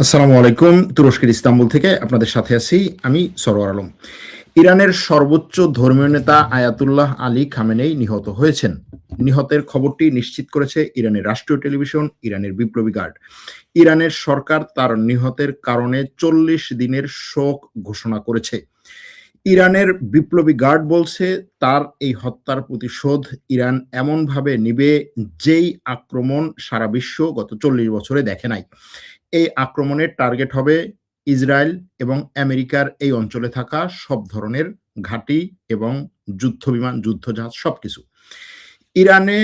আসসালামু আলাইকুম। তুরস্কের ইস্তাম্বুল থেকে আপনাদের সাথে আছি আমি সরওয়ার আলম। ইরানের সর্বোচ্চ ধর্মীয় নেতা আয়াতুল্লাহ আলী খামেনেই নিহত হয়েছেন। নিহতের খবরটি নিশ্চিত করেছে ইরানের রাষ্ট্রীয় টেলিভিশন ইরানের বিপ্লবী গার্ড। ইরানের সরকার তার নিহতের কারণে ৪০ দিনের শোক ঘোষণা করেছে। ইরানের বিপ্লবী গার্ড বলছে তার এই হত্যার প্রতিশোধ ইরান এমনভাবে নিবে যেই আক্রমণ সারা বিশ্ব গত ৪০ বছরে দেখে নাই। এই আক্রমণের টার্গেট হবে ইসরায়েল এবং আমেরিকার এই অঞ্চলে থাকা সব ধরনের ঘাঁটি এবং যুদ্ধবিমান, যুদ্ধজাহাজ সবকিছু। ইরানে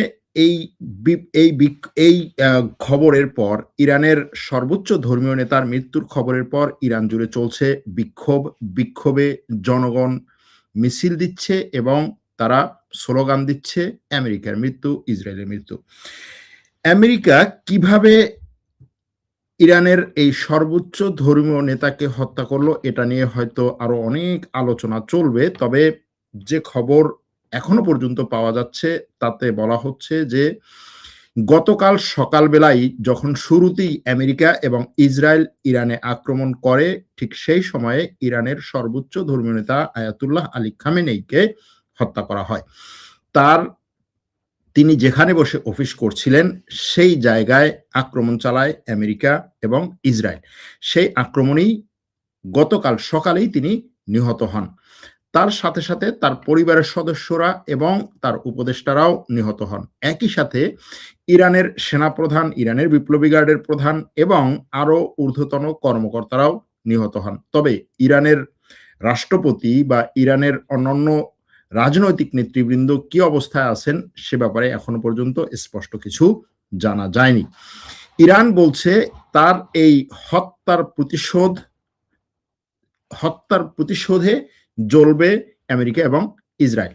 এই খবরের পর ইরানের সর্বোচ্চ ধর্মীয় নেতার মৃত্যুর খবরের পর ইরান জুড়ে চলছে বিক্ষোভে জনগণ মিছিল দিচ্ছে এবং তারা স্লোগান দিচ্ছে আমেরিকার মৃত্যু, ইসরায়েলের মৃত্যু। আমেরিকা কিভাবে ইরানের এই সর্বোচ্চ ধর্মীয় নেতাকে হত্যা করলো এটা নিয়ে হয়তো আরো অনেক আলোচনা চলবে। তবে যে খবর এখনো পর্যন্ত পাওয়া যাচ্ছে তাতে বলা হচ্ছে যে গতকাল সকালবেলায় যখন শুরুতেই আমেরিকা এবং ইসরায়েল ইরানে আক্রমণ করে, ঠিক সেই সময়ে ইরানের সর্বোচ্চ ধর্মীয় নেতা আয়াতুল্লাহ আলী খামেনেইকে হত্যা করা হয়। তিনি যেখানে বসে অফিস করছিলেন সেই জায়গায় আক্রমণ চালায় আমেরিকা এবং ইসরায়েল। সেই আক্রমণেই গতকাল সকালেই তিনি নিহত হন। তার সাথে সাথে তার পরিবারের সদস্যরা এবং তার উপদেষ্টারাও নিহত হন। একই সাথে ইরানের সেনাপ্রধান, ইরানের বিপ্লবী গার্ডের প্রধান এবং আরো ঊর্ধ্বতন কর্মকর্তারাও নিহত হন। তবে ইরানের রাষ্ট্রপতি বা ইরানের অন্যান্য রাজনৈতিক নেতৃবৃন্দ কি অবস্থায় আছেন সে ব্যাপারে এখনো পর্যন্ত স্পষ্ট কিছু জানা যায়নি। ইরান বলছে তার এই হত্যার প্রতিশোধে জ্বলবে আমেরিকা এবং ইসরায়েল।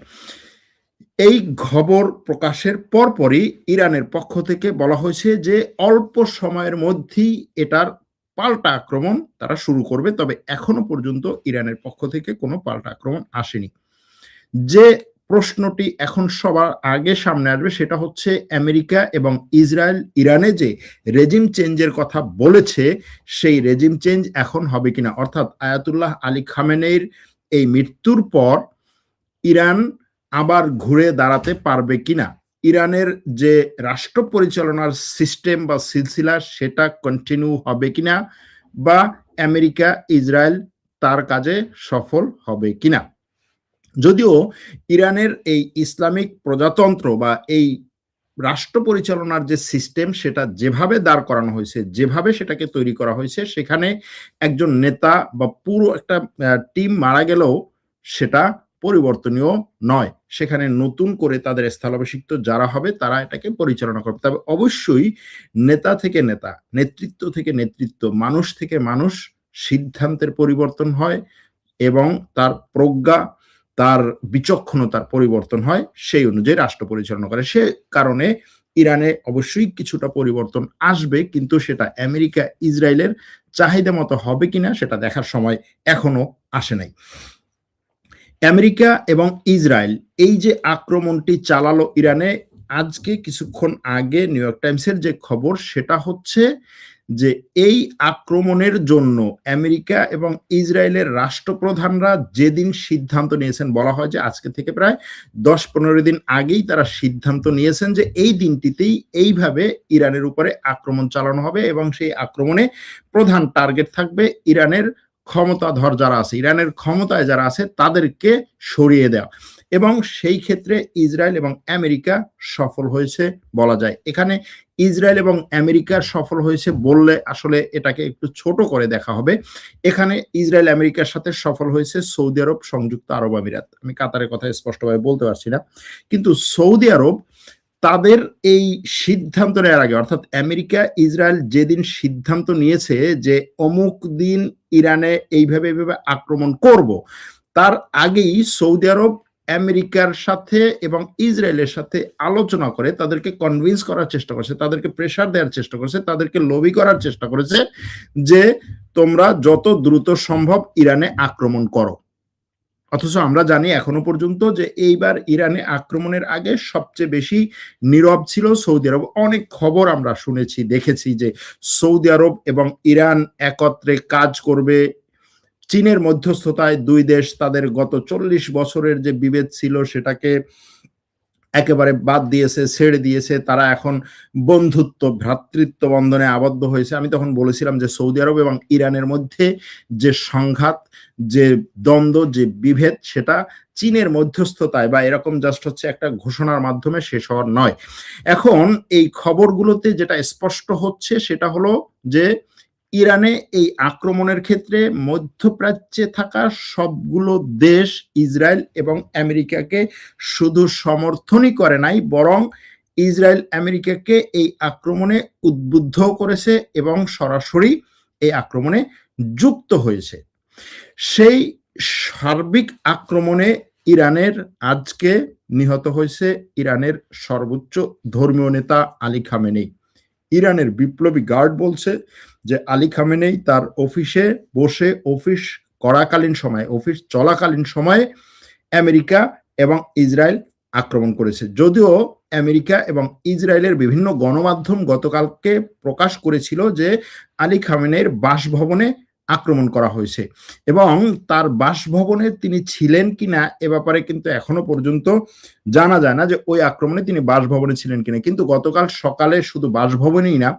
এই খবর প্রকাশের পরপরই ইরানের পক্ষ থেকে বলা হয়েছে যে অল্প সময়ের মধ্যেই এটার পাল্টা আক্রমণ তারা শুরু করবে। তবে এখনো পর্যন্ত ইরানের পক্ষ থেকে কোনো পাল্টা আক্রমণ আসেনি। যে প্রশ্নটি এখন সবার আগে সামনে আসবে সেটা হচ্ছে আমেরিকা এবং ইসরায়েল ইরানে যে রেজিম চেঞ্জের কথা বলেছে সেই রেজিম চেঞ্জ এখন হবে কিনা, অর্থাৎ আয়াতুল্লাহ আলী খামেনেইর এই মৃত্যুর পর ইরান আবার ঘুরে দাঁড়াতে পারবে কিনা, ইরানের যে রাষ্ট্র পরিচালনার সিস্টেম বা সিলসিলা সেটা কন্টিনিউ হবে কিনা, বা আমেরিকা ইসরায়েল তার কাজে সফল হবে কিনা। যদিও ইরানের এই ইসলামিক প্রজাতন্ত্র বা এই রাষ্ট্র পরিচালনার যে সিস্টেম সেটা যেভাবে দাঁড় করানো হয়েছে, যেভাবে সেটাকে তৈরি করা হয়েছে, সেখানে একজন নেতা বা পুরো একটা টিম মারা গেলেও সেটা পরিবর্তনীয় নয়। সেখানে নতুন করে তাদের স্থলাভিষিক্ত যারা হবে তারা এটাকে পরিচালনা করবে। তবে অবশ্যই নেতা থেকে নেতা, নেতৃত্ব থেকে নেতৃত্ব, মানুষ থেকে মানুষ সিদ্ধান্তের পরিবর্তন হয় এবং তার প্রজ্ঞা, তার বিচক্ষণতার পরিবর্তন হয়, সেই অনুযায়ী রাষ্ট্র পরিচালনা করে। সে কারণে ইরানে অবশ্যই কিছুটা পরিবর্তন আসবে, কিন্তু সেটা আমেরিকা ইসরায়েলের চাহিদা মতো হবে কিনা সেটা দেখার সময় এখনো আসে নাই। আমেরিকা এবং ইসরায়েল এই যে আক্রমণটি চালালো ইরানে, আজকে কিছুক্ষণ আগে নিউ ইয়র্ক টাইমসের যে খবর সেটা হচ্ছে যে এই আক্রমণের জন্য আমেরিকা এবং ইসরায়েলের রাষ্ট্রপ্রধানরা যেদিন সিদ্ধান্ত নিয়েছেন, বলা হয় যে আজকে থেকে প্রায় 10-15 দিন আগেই তারা সিদ্ধান্ত নিয়েছেন যে এই দিনটিতেই এইভাবে ইরানের উপরে আক্রমণ চালানো হবে এবং সেই আক্রমণে প্রধান টার্গেট থাকবে ইরানের ক্ষমতাধর যারা আছে, ইরানের ক্ষমতায় যারা আছে তাদেরকে সরিয়ে দেওয়া। এবং সেই ক্ষেত্রে ইসরায়েল এবং আমেরিকা সফল হয়েছে বলা যায়। এখানে ইসরায়েল এবং আমেরিকা সফল হয়েছে বললে আসলে এটাকে একটু ছোট করে দেখা হবে। এখানে ইসরায়েল আমেরিকার সাথে সফল হয়েছে সৌদি আরব, সংযুক্ত আরব আমিরাত। আমি কাতারের কথা স্পষ্টভাবে বলতে পারছি না, কিন্তু সৌদি আরব তাদের এই সিদ্ধান্ত নেওয়ার আগে, অর্থাৎ আমেরিকা ইসরায়েল যেদিন সিদ্ধান্ত নিয়েছে যে অমুক দিন ইরানে এইভাবে আক্রমণ করব, তার আগেই সৌদি আরব আমেরিকার সাথে এবং ইসরায়েলের সাথে আলোচনা করে তাদেরকে কনভিন্স করার চেষ্টা করেছে, তাদেরকে প্রেসার দেওয়ার চেষ্টা করেছে, তাদেরকে লবি করার চেষ্টা করেছে যে তোমরা যত দ্রুত সম্ভব ইরানে আক্রমণ করো। অথচ আমরা জানি এখনো পর্যন্ত যে এইবার ইরানে আক্রমণের আগে সবচেয়ে বেশি নীরব ছিল সৌদি আরব। অনেক খবর আমরা শুনেছি, দেখেছি যে সৌদি আরব এবং ইরান একত্রে কাজ করবে। চীনের মধ্যস্থতায় দুই দেশ তাদের গত 40 বছরের যে বিভেদ ছিল সেটাকে একেবারে বাদ দিয়েছে, ছেড়ে দিয়েছে। তারা এখন বন্ধুত্ব, ভ্রাতৃত্ব বন্ধনে আবদ্ধ হয়েছে। আমি তখন বলেছিলাম যে সৌদি আরব এবং ইরানের মধ্যে যে সংঘাত, যে দ্বন্দ্ব, যে বিভেদ, সেটা চীনের মধ্যস্থতায় বা এরকম জাস্ট হচ্ছে একটা ঘোষণার মাধ্যমে শেষ হওয়ার নয়। এখন এই খবরগুলোতে যেটা স্পষ্ট হচ্ছে সেটা হলো যে ইরানে এই আক্রমণের ক্ষেত্রে মধ্যপ্রাচ্যে থাকা সবগুলো দেশ ইসরায়েল এবং আমেরিকাকে শুধু সমর্থনই করে নাই, বরং ইসরায়েল আমেরিকাকে এই আক্রমণে উদ্বুদ্ধ করেছে এবং সরাসরি এই আক্রমণে যুক্ত হয়েছে। সেই সার্বিক আক্রমণে ইরানের আজকে নিহত হয়েছে ইরানের সর্বোচ্চ ধর্মীয় নেতা আলী খামেনেই। ইরানের বিপ্লবী গার্ড বলছে যে আলী খামেনেই তার অফিসে বসে অফিস করাকালীন সময়ে, অফিস চলাকালীন সময়ে আমেরিকা এবং ইসরায়েল আক্রমণ করেছে। যদিও আমেরিকা এবং ইসরায়েলের বিভিন্ন গণমাধ্যম গতকালকে প্রকাশ করেছিল যে আলী খামেনেইর বাসভবনে আক্রমণ করা হয়েছে এবং তার বাসভবনে তিনি ছিলেন কিনা এ ব্যাপারে কিন্তু এখনো পর্যন্ত জানা যায় না যে ওই আক্রমণে তিনি বাসভবনে ছিলেন কিনা। কিন্তু গতকাল সকালে শুধু বাসভবনেই না,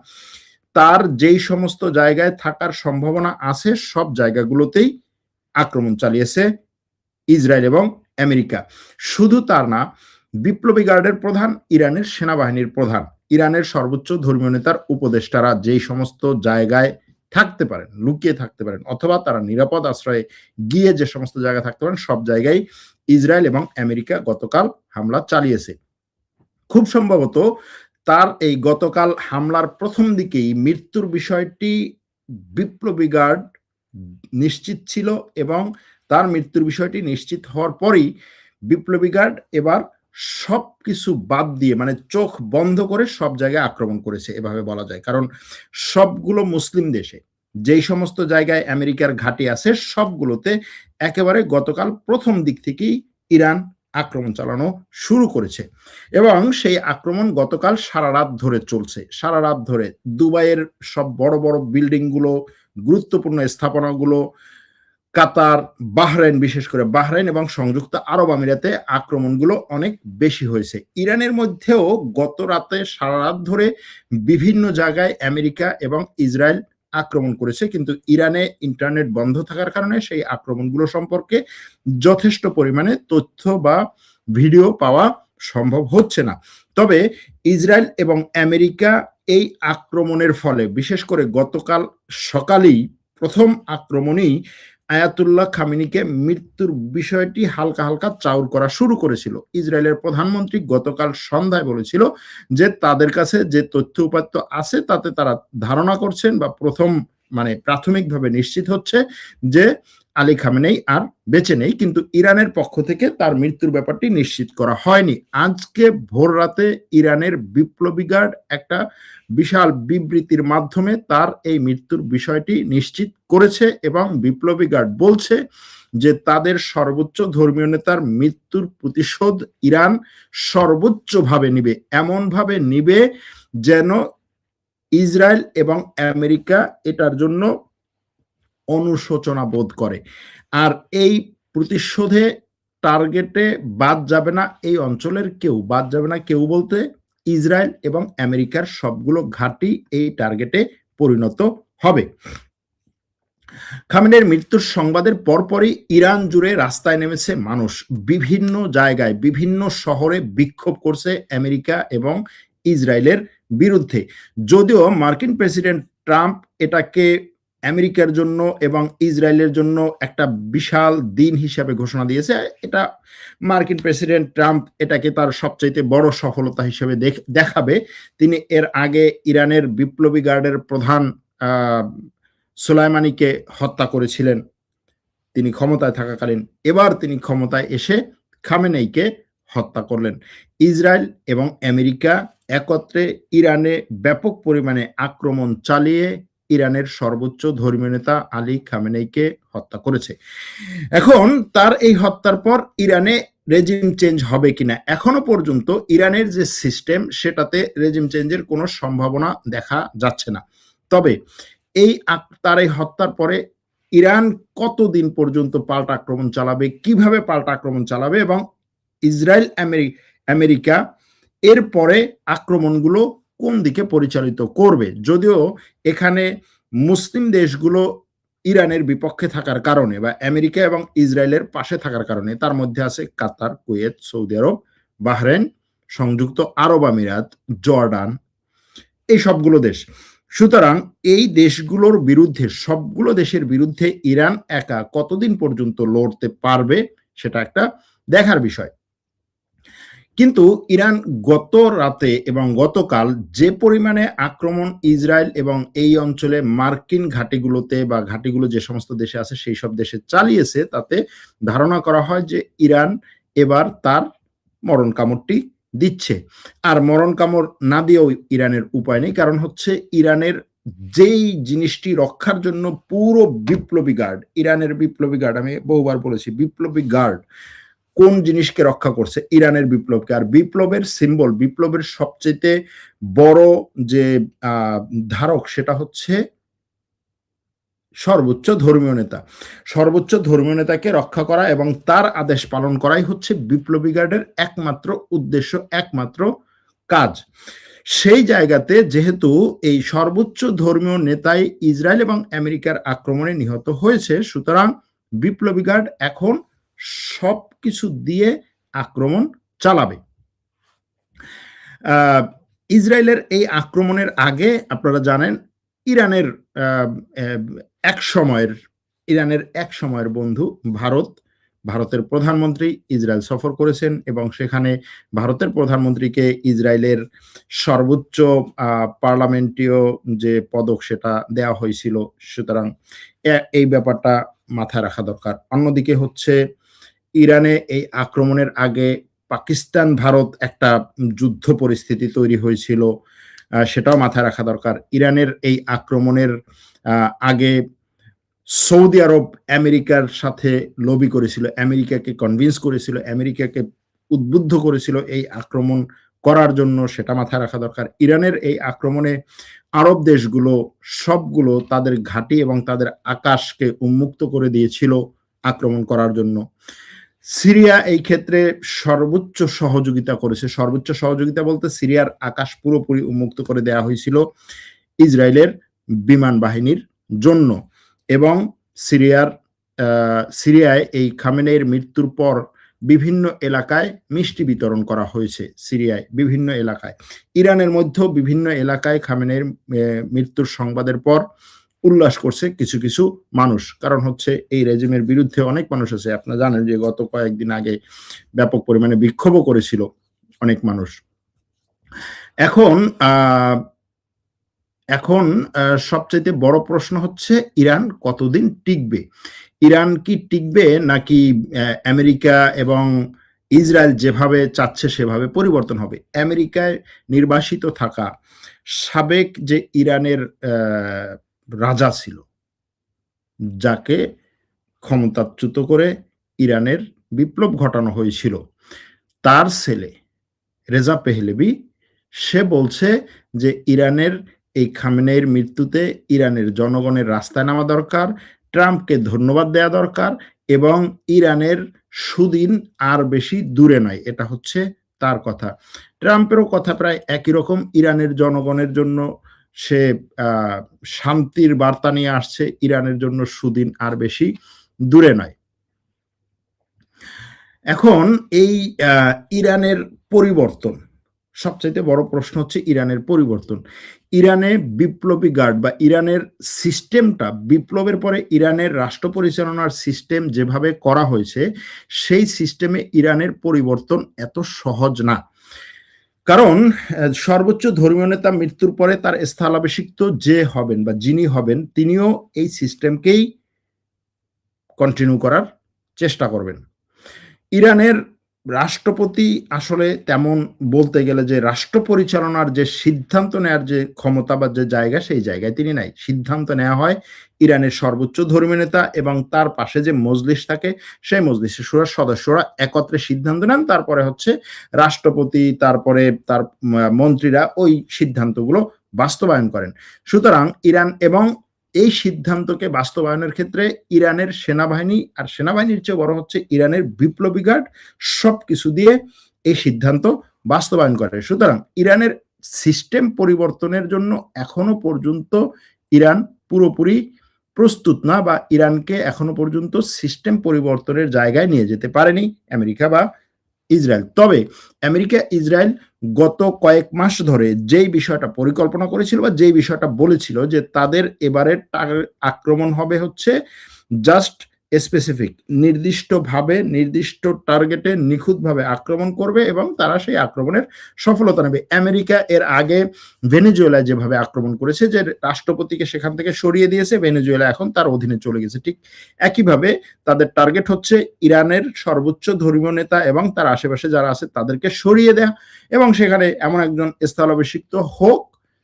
তার যেই সমস্ত জায়গায় থাকার সম্ভাবনা আছে সব জায়গাগুলোতেই আক্রমণ চালিয়েছে ইসরায়েল এবং আমেরিকা। শুধু তার না, বিপ্লবী গার্ডের প্রধান, ইরানের সেনাবাহিনীর প্রধান, ইরানের সর্বোচ্চ ধর্মীয় নেতার উপদেষ্টারা যেই সমস্ত জায়গায় থাকতে পারেন, লুকিয়ে থাকতে পারেন, অথবা তারা নিরাপদ আশ্রয়ে গিয়ে যে সমস্ত জায়গায় থাকতে পারেন, সব জায়গায় ইসরায়েল এবং আমেরিকা গতকাল হামলা চালিয়েছে। খুব সম্ভবত তার এই গতকাল হামলার প্রথম দিকেই মৃত্যুর বিষয়টি বিপ্লবী গার্ড নিশ্চিত ছিল এবং তার মৃত্যুর বিষয়টি নিশ্চিত হওয়ার পরেই বিপ্লবী গার্ড এবার সবকিছু বাদ দিয়ে, মানে চোখ বন্ধ করে সব জায়গায় আক্রমণ করেছে এভাবে বলা যায়। কারণ সবগুলো মুসলিম দেশে যেই সমস্ত জায়গায় আমেরিকার ঘাঁটি আছে সবগুলোতে একেবারে গতকাল প্রথম দিক থেকেই ইরান আক্রমণ চালানো শুরু করেছে এবং সেই আক্রমণ গতকাল সারা রাত ধরে চলছে। সারা রাত ধরে দুবাইয়ের সব বড় বড় বিল্ডিং গুলো, গুরুত্বপূর্ণ স্থাপনাগুলো, কাতার, বাহরাইন, বিশেষ করে বাহরাইন এবং সংযুক্ত আরব আমিরাতে আক্রমণগুলো অনেক বেশি হয়েছে। ইরানের মধ্যেও গত রাতে সারা রাত ধরে বিভিন্ন জায়গায় আমেরিকা এবং ইসরায়েল আক্রমণ করেছে, কিন্তু ইরানে ইন্টারনেট বন্ধ থাকার কারণে সেই আক্রমণগুলো সম্পর্কে যথেষ্ট পরিমাণে তথ্য বা ভিডিও পাওয়া সম্ভব হচ্ছে না। তবে ইসরায়েল এবং আমেরিকা এই আক্রমণের ফলে, বিশেষ করে গতকাল সকালেই প্রথম আক্রমণেই আয়াতুল্লাহ খামেনিকে মৃত্যুর বিষয়টি হালকা হালকা চাউর করা শুরু করেছিল। ইসরায়েলের প্রধানমন্ত্রী গতকাল সন্ধ্যায় বলেছিল যে তাদের কাছে যে তথ্য উপাত্ত আছে তাতে তারা ধারণা করছেন বা প্রাথমিকভাবে নিশ্চিত হচ্ছে যে আলী খামেনেই আর বেঁচে নেই, কিন্তু ইরানের পক্ষ থেকে তার মৃত্যুর ব্যাপারটি নিশ্চিত করা হয়নি। আজকে ভোর রাতে ইরানের বিপ্লবী গার্ড একটা বিশাল বিবৃতির মাধ্যমে তার এই মৃত্যুর বিষয়টি নিশ্চিত করেছে এবং বিপ্লবী গার্ড বলছে যে তাদের সর্বোচ্চ ধর্মীয় নেতার মৃত্যুর প্রতিশোধ ইরান সর্বোচ্চভাবে নিবে, এমনভাবে নিবে যেন ইসরায়েল এবং আমেরিকা এটার জন্য অনুশোচনা বোধ করে। আর এই প্রতিশোধে টার্গেটে বাদ যাবে না এই অঞ্চলের কেউ, বাদ যাবে না কেউ বলতে ইসরায়েল এবং আমেরিকার সবগুলো ঘাঁটি এই টার্গেটে পরিণত হবে। খামেনেইর মৃত্যুর সংবাদের পরপরই ইরান জুড়ে রাস্তায় নেমেছে মানুষ। বিভিন্ন জায়গায়, বিভিন্ন শহরে বিক্ষোভ করছে আমেরিকা এবং ইসরায়েলের বিরুদ্ধে। যদিও মার্কিন প্রেসিডেন্ট ট্রাম্প এটাকে আমেরিকার জন্য এবং ইসরায়েলের জন্য একটা বিশাল দিন হিসাবে ঘোষণা দিয়েছে। এটা মার্কিন প্রেসিডেন্ট ট্রাম্প এটাকে তার সবচাইতে বড় সফলতা হিসেবে দেখাবে। তিনি এর আগে ইরানের বিপ্লবী গার্ডের প্রধান সোলাইমানিকে হত্যা করেছিলেন তিনি ক্ষমতায় থাকাকালীন। এবার তিনি ক্ষমতায় এসে খামেনেইকে হত্যা করলেন। ইসরায়েল এবং আমেরিকা একত্রে ইরানে ব্যাপক পরিমাণে আক্রমণ চালিয়ে ইরানের সর্বোচ্চ ধর্মীয় নেতা আলী খামেনেইকে হত্যা করেছে। এখন তার এই হত্যার পর ইরানে রেজিম চেঞ্জ হবে কিনা, এখনো পর্যন্ত ইরানের যে সিস্টেম সেটাতে রেজিম চেঞ্জের কোনো সম্ভাবনা দেখা যাচ্ছে না। তবে তার এই হত্যার পরে ইরান কতদিন পর্যন্ত পাল্টা আক্রমণ চালাবে, কিভাবে পাল্টা আক্রমণ চালাবে, এবং ইসরায়েল আমেরিকা এর পরে আক্রমণগুলো কোন দিকে পরিচালিত করবে, যদিও এখানে মুসলিম দেশগুলো ইরানের বিপক্ষে থাকার কারণে বা আমেরিকা এবং ইসরায়েলের পাশে থাকার কারণে, তার মধ্যে আছে কাতার, কুয়েত, সৌদি আরব, বাহরেন, সংযুক্ত আরব আমিরাত, জর্ডান, এই সবগুলো দেশ। সুতরাং এই দেশগুলোর বিরুদ্ধে, সবগুলো দেশের বিরুদ্ধে ইরান একা কতদিন পর্যন্ত লড়তে পারবে সেটা একটা দেখার বিষয়। কিন্তু ইরান গত রাতে এবং গতকাল যে পরিমাণে আক্রমণ ইসরায়েল এবং এই অঞ্চলে মার্কিন ঘাঁটিগুলোতে বা ঘাঁটিগুলো যে সমস্ত দেশে আছে সেই সব দেশে চালিয়েছে, তাতে ধারণা করা হয় যে ইরান এবার তার মরণ কামড়টি দিচ্ছে। আর মরণ কামড় না দিয়েও ইরানের উপায় নেই, কারণ হচ্ছে ইরানের যেই জিনিসটি রক্ষার জন্য পুরো বিপ্লবী গার্ড, ইরানের বিপ্লবী গার্ড, আমি বহুবার বলেছি বিপ্লবী গার্ড কোন জিনিসকে রক্ষা করছে, ইরানের বিপ্লবকে। আর বিপ্লবের সিম্বল, বিপ্লবের সবচেয়ে বড় যে ধারক সেটা হচ্ছে সর্বোচ্চ ধর্মীয় নেতা। সর্বোচ্চ ধর্মীয় নেতাকে রক্ষা করা এবং তার আদেশ পালন করাই হচ্ছে বিপ্লবী গার্ডের একমাত্র উদ্দেশ্য, একমাত্র কাজ। সেই জায়গাতে যেহেতু এই সর্বোচ্চ ধর্মীয় নেতাই ইসরায়েল এবং আমেরিকার আক্রমণে নিহত হয়েছে, সুতরাং বিপ্লবী গার্ড এখন সবকিছু দিয়ে আক্রমণ চালাবে। ইসরায়েলের এই আক্রমণের আগে আপনারা জানেন ইরানের এক সময়ের বন্ধু ভারতের প্রধানমন্ত্রী ইসরায়েল সফর করেছেন এবং সেখানে ভারতের প্রধানমন্ত্রীকে ইসরায়েলের সর্বোচ্চ পার্লামেন্টীয় যে পদক সেটা দেওয়া হয়েছিল। সুতরাং এই ব্যাপারটা মাথায় রাখা দরকার। অন্যদিকে হচ্ছে ইরানে এই আক্রমণের আগে পাকিস্তান ভারত একটা যুদ্ধ পরিস্থিতি তৈরি হয়েছিল, সেটাও মাথায় রাখা দরকার। ইরানের এই আক্রমণের আগে সৌদি আরব আমেরিকার সাথে লবি করেছিল, আমেরিকাকে কনভিন্স করেছিল, আমেরিকাকে উদ্বুদ্ধ করেছিল এই আক্রমণ করার জন্য, সেটা মাথায় রাখা দরকার। ইরানের এই আক্রমণে আরব দেশগুলো সবগুলো তাদের ঘাঁটি এবং তাদের আকাশকে উন্মুক্ত করে দিয়েছিল আক্রমণ করার জন্য। সিরিয়া এই ক্ষেত্রে সর্বোচ্চ সহযোগিতা করেছে। সর্বোচ্চ সহযোগিতা বলতে সিরিয়ার আকাশ পুরোপুরি উন্মুক্ত করে দেওয়া হয়েছিল ইসরায়েলের বিমান বাহিনীর জন্য। এবং সিরিয়ায় এই খামেনেইর মৃত্যুর পর বিভিন্ন এলাকায় মিষ্টি বিতরণ করা হয়েছে। সিরিয়ায় বিভিন্ন এলাকায়, ইরানের মধ্যেও বিভিন্ন এলাকায় খামেনেইর মৃত্যুর সংবাদের পর উল্লাস করছে কিছু কিছু মানুষ। কারণ হচ্ছে এই রেজিমের বিরুদ্ধে অনেক মানুষ আছে। আপনারা জানেন যে গত কয়েকদিন আগে ব্যাপক পরিমাণে বিক্ষোভও করেছিল অনেক মানুষ। এখন সবচেয়ে বড় প্রশ্ন হচ্ছে ইরান কতদিন টিকবে। ইরান কি টিকবে নাকি আমেরিকা এবং ইসরায়েল যেভাবে চাচ্ছে সেভাবে পরিবর্তন হবে? আমেরিকায় নির্বাসিত থাকা সাবেক যে ইরানের রাজা ছিল, যাকে ক্ষমতাচ্যুত করে ইরানের বিপ্লব ঘটানো হয়েছিল, তার ছেলে রেজা পেহলেভি, সে বলছে যে ইরানের এই খামেনেইর মৃত্যুতে ইরানের জনগণের রাস্তায় নামা দরকার, ট্রাম্পকে ধন্যবাদ দেওয়া দরকার এবং ইরানের সুদিন আর বেশি দূরে নয়। এটা হচ্ছে তার কথা। ট্রাম্পেরও কথা প্রায় একই রকম। ইরানের জনগণের জন্য সে শান্তির বার্তা নিয়ে আসছে, ইরানের জন্য সুদিন আর বেশি দূরে নয়। এখন এই ইরানের পরিবর্তন, সবচাইতে বড় প্রশ্ন হচ্ছে ইরানের পরিবর্তন। ইরানে বিপ্লবী গার্ড বা ইরানের সিস্টেমটা, বিপ্লবের পরে ইরানের রাষ্ট্র পরিচালনার সিস্টেম যেভাবে করা হয়েছে, সেই সিস্টেমে ইরানের পরিবর্তন এত সহজ না। কারণ সর্বোচ্চ ধর্মীয় নেতা মৃত্যুর পরে তার স্থলাভিষিক্ত যে হবেন বা যিনি হবেন, তিনিও এই সিস্টেমকেই কন্টিনিউ করার চেষ্টা করবেন। ইরানের রাষ্ট্রপতি আসলে তেমন বলতে গেলে যে রাষ্ট্র পরিচালনার যে সিদ্ধান্ত নেয়ার যে ক্ষমতা বা যে জায়গা, সেই জায়গায় তিনি নাই। সিদ্ধান্ত নেয়া হয় ইরানের সর্বোচ্চ ধর্মীয় নেতা এবং তার পাশে যে মজলিস থাকে, সেই মজলিসের শুরার সদস্যরা একত্রে সিদ্ধান্ত নেন। তারপরে হচ্ছে রাষ্ট্রপতি, তারপরে তার মন্ত্রীরা ওই সিদ্ধান্তগুলো বাস্তবায়ন করেন। সুতরাং ইরান এবং এই সিদ্ধান্তকে বাস্তবায়নের ক্ষেত্রে ইরানের সেনাবাহিনী, আর সেনাবাহিনীর চেয়ে বড় হচ্ছে ইরানের বিপ্লবী গার্ড, সবকিছু দিয়ে এই সিদ্ধান্ত বাস্তবায়ন করে। সুতরাং ইরানের সিস্টেম পরিবর্তনের জন্য এখনো পর্যন্ত ইরান পুরোপুরি প্রস্তুত না, বা ইরানকে এখনো পর্যন্ত সিস্টেম পরিবর্তনের জায়গায় নিয়ে যেতে পারেনি আমেরিকা বা ইসরায়েল। তবে আমেরিকা ইসরায়েল গত কয়েক মাস ধরে যেই বিষয়টা পরিকল্পনা করেছিল বা যেই বিষয়টা বলেছিল যে তাদের এবারের আক্রমণ হবে হচ্ছে জাস্ট স্পেসিফিক, নির্দিষ্টভাবে নির্দিষ্ট টার্গেটে নিখুঁতভাবে আক্রমণ করবে এবং তারা সেই আক্রমণের সফলতা নেবে। আমেরিকা এর আগে ভেনেজুয়েলায় যেভাবে আক্রমণ করেছে, যে রাষ্ট্রপতিকে সেখান থেকে সরিয়ে দিয়েছে, ভেনেজুয়েলা এখন তার অধীনে চলে গেছে, ঠিক একইভাবে তাদের টার্গেট হচ্ছে ইরানের সর্বোচ্চ ধর্মীয় নেতা এবং তার আশেপাশে যারা আছে তাদেরকে সরিয়ে দেয়া এবং সেখানে এমন একজন স্থলাভিষিক্ত হোক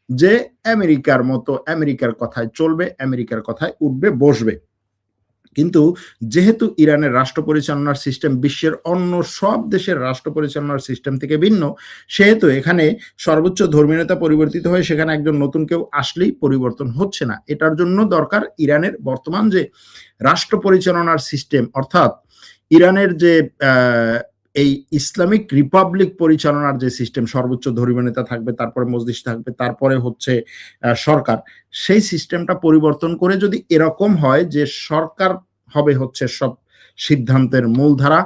যে আমেরিকার মতো আমেরিকার কথায় চলবে, আমেরিকার কথায় উঠবে বসবে। কিন্তু যেহেতু ইরানের রাষ্ট্র পরিচালনার সিস্টেম বিশ্বের অন্য সব দেশের রাষ্ট্র পরিচালনার সিস্টেম থেকে ভিন্ন, সেহেতু এখানে সর্বোচ্চ ধর্মীয় নেতা পরিবর্তিত হয়ে সেখানে একজন নতুন কেউ আসলেই পরিবর্তন হচ্ছে না। এটার জন্য দরকার ইরানের বর্তমান যে রাষ্ট্র পরিচালনার সিস্টেম, অর্থাৎ ইরানের যে এই ইসলামিক রিপাবলিক পরিচালনার যে সিস্টেম, সর্বোচ্চ ধর্মীয় নেতা থাকবে, তারপরে মসজিদ থাকবে, তারপরে হচ্ছে সরকার, সেই সিস্টেমটা পরিবর্তন করে যদি এরকম হয় যে সরকার হবে হচ্ছে সব সিদ্ধান্তের মূলধারা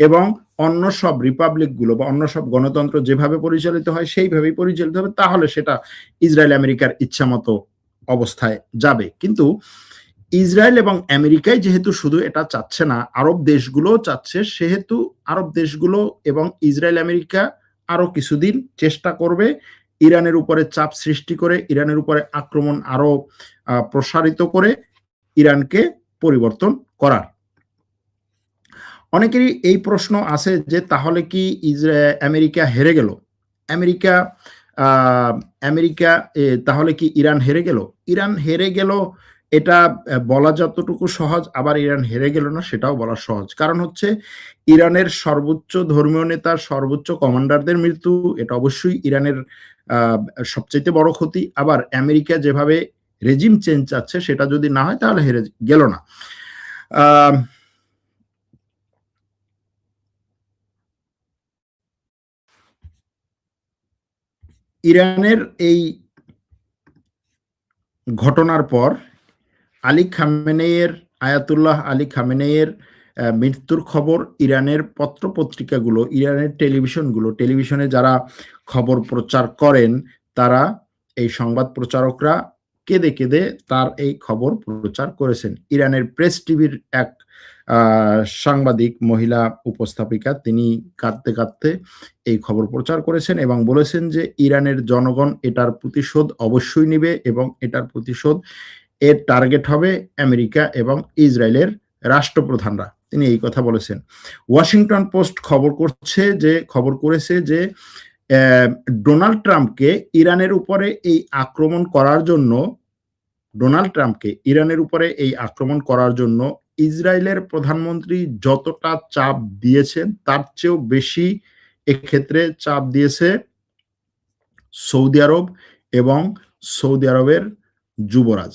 এবং অন্য সব রিপাবলিক গুলো বা অন্য সব গণতন্ত্র যেভাবে পরিচালিত হয় সেইভাবেই পরিচালিত হবে, তাহলে সেটা ইসরায়েল আমেরিকার ইচ্ছা মতো অবস্থায় যাবে। কিন্তু ইসরায়েল এবং আমেরিকায় যেহেতু শুধু এটা চাচ্ছে না, আরব দেশগুলো চাচ্ছে, সেহেতু আরব দেশগুলো এবং ইসরায়েল আমেরিকা আরো কিছুদিন চেষ্টা করবে ইরানের উপরে চাপ সৃষ্টি করে, ইরানের উপরে আক্রমণ আরো প্রসারিত করে ইরানকে পরিবর্তন করার। অনেকেরই এই প্রশ্ন আছে যে তাহলে কি আমেরিকা হেরে গেল? আমেরিকা আমেরিকা তাহলে কি ইরান হেরে গেল? ইরান হেরে গেল এটা বলা যতটুকু সহজ, আবার ইরান হেরে গেল না সেটাও বলা সহজ। কারণ হচ্ছে ইরানের সর্বোচ্চ ধর্মীয় নেতার, সর্বোচ্চ কমান্ডারদের মৃত্যু, এটা অবশ্যই ইরানের সবচাইতে বড় ক্ষতি। আবার আমেরিকা যেভাবে রেজিম চেঞ্জ চাচ্ছে সেটা যদি না হয় তাহলে হেরে গেল না। ইরানের এই ঘটনার পর আলী খামেনেয়ের, আয়াতুল্লাহ আলী খামেনেয়ের মৃত্যুর খবর ইরানের পত্রপত্রিকাগুলো, ইরানের টেলিভিশনে যারা খবর প্রচার করেন, তারা এই সংবাদ প্রচারকরা কেঁদে কেঁদে তার এই খবর প্রচার করেছেন। ইরানের প্রেস টিভির এক সাংবাদিক মহিলা উপস্থাপিকা, তিনি কাঁদতে কাঁদতে এই খবর প্রচার করেছেন এবং বলেছেন যে ইরানের জনগণ এটার প্রতিশোধ অবশ্যই নেবে এবং এটার প্রতিশোধ এর টার্গেট হবে আমেরিকা এবং ইসরায়েলের রাষ্ট্রপ্রধানরা। তিনি এই কথা বলেছেন। ওয়াশিংটন পোস্ট খবর করেছে যে ডোনাল্ড ট্রাম্পকে ইরানের উপরে এই আক্রমণ করার জন্য ইসরায়েলের প্রধানমন্ত্রী যতটা চাপ দিয়েছেন তার চেয়েও বেশি এক্ষেত্রে চাপ দিয়েছে সৌদি আরব এবং সৌদি আরবের যুবরাজ।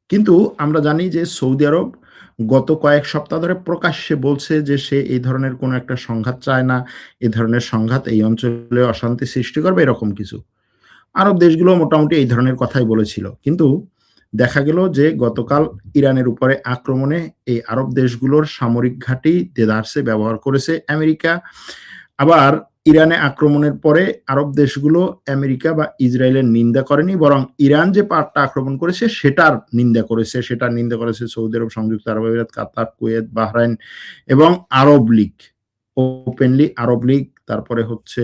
কিন্তু আমরা জানি যে সৌদি আরব গত কয়েক সপ্তাহ ধরে প্রকাশ্যে বলছে যে সে এই ধরনের কোনো একটা সংঘাত চায় না, এ ধরনের সংঘাত এই অঞ্চলে অশান্তি সৃষ্টি করবে, এরকম কিছু। আরব দেশগুলো মোটামুটি এই ধরনের কথাই বলেছিল। কিন্তু দেখা গেল যে গতকাল ইরানের উপরে আক্রমণে এই আরব দেশগুলোর সামরিক ঘাঁটি দেদারসে ব্যবহার করেছে আমেরিকা। আবার ইরানে আক্রমণের পরে আরব দেশগুলো আমেরিকা বা ইসরায়েলের নিন্দা করেনি, বরং ইরান যে পাল্টা আক্রমণ করেছে সেটার নিন্দা করেছে সৌদি আরব, সংযুক্ত আরব আমিরাত, কাতার, কুয়েত, বাহরাইন এবং আরব লীগ, ওপেনলি আরব লীগ, তারপরে হচ্ছে